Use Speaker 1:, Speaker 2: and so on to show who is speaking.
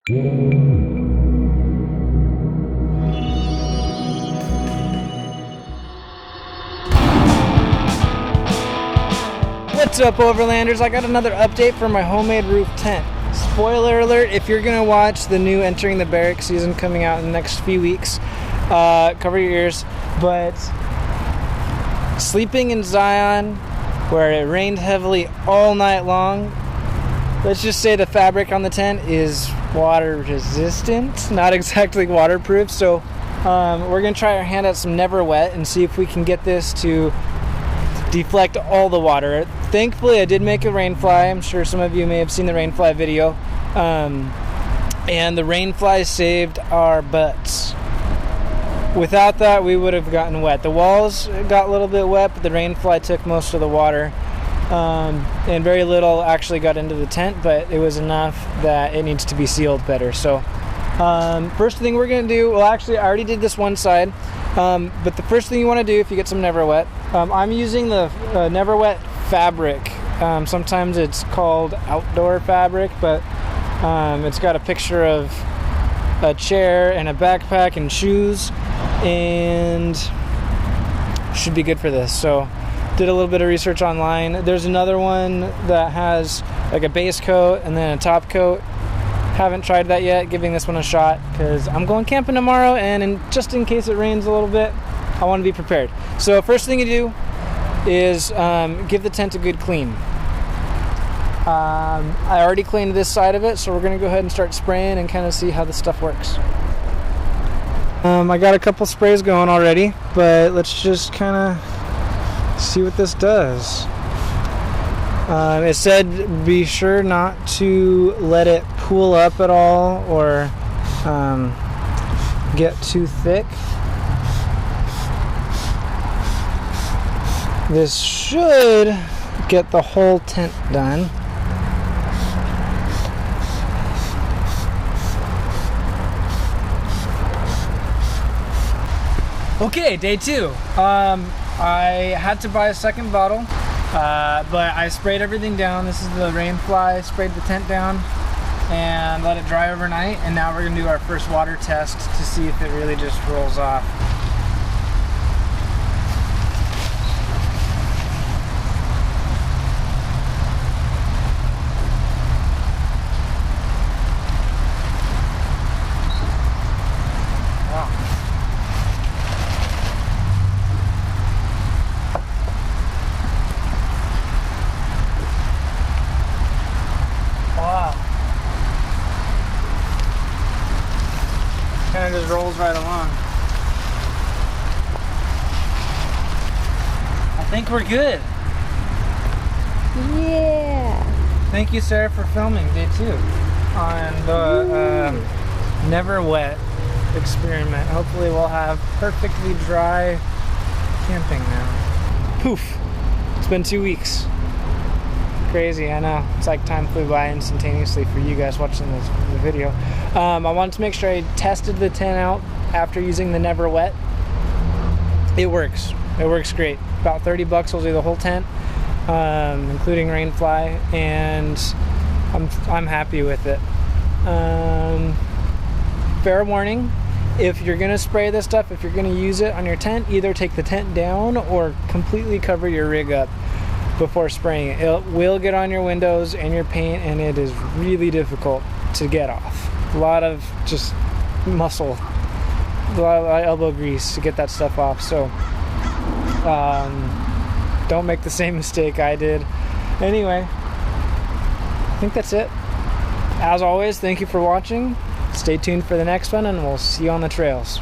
Speaker 1: What's up, Overlanders? I got another update for my homemade roof tent. Spoiler alert, if you're gonna watch the new Entering the Barracks season coming out in the next few weeks, cover your ears. But sleeping in Zion, where it rained heavily all night long, let's just say the fabric on the tent is water resistant, not exactly waterproof. So we're gonna try our hand at some NeverWet and see if we can get this to deflect all the water. Thankfully, I did make a rainfly. I'm sure some of you may have seen the rainfly video. And the rainfly saved our butts. Without that, we would have gotten wet. The walls got a little bit wet, but the rainfly took most of the water. And very little actually got into the tent, but it was enough that it needs to be sealed better. So first thing we're going to do, well, actually, I already did this one side. But the first thing you want to do if you get some NeverWet, I'm using the NeverWet fabric. Sometimes it's called outdoor fabric, but it's got a picture of a chair and a backpack and shoes, and should be good for this. So did a little bit of research online. There's another one that has like a base coat and then a top coat. Haven't tried that yet, giving this one a shot because I'm going camping tomorrow, and just in case it rains a little bit, I want to be prepared. So first thing you do is give the tent a good clean. I already cleaned this side of it, so we're going to go ahead and start spraying and kind of see how this stuff works. I got a couple sprays going already, but let's just kind of see what this does. It said be sure not to let it pool up at all or get too thick. This should get the whole tent done. Okay, day two. I had to buy a second bottle. But I sprayed everything down. This is the rainfly. Sprayed the tent down and let it dry overnight. And now we're gonna do our first water test to see if it really just rolls off. Kind of just rolls right along. I think we're good.
Speaker 2: Yeah.
Speaker 1: Thank you, Sarah, for filming day two on the NeverWet experiment. Hopefully we'll have perfectly dry camping now. Poof. It's been 2 weeks. Crazy, I know. It's like time flew by instantaneously for you guys watching the video. I wanted to make sure I tested the tent out after using the NeverWet. It works. It works great. About $30 will do the whole tent, including rainfly, and I'm happy with it. Fair warning, if you're gonna spray this stuff, if you're gonna use it on your tent, either take the tent down or completely cover your rig up before spraying it. It will get on your windows and your paint, and it is really difficult to get off. A lot of just muscle, a lot of elbow grease to get that stuff off. So don't make the same mistake I did. Anyway, I think that's it. As always, thank you for watching. Stay tuned for the next one, and we'll see you on the trails.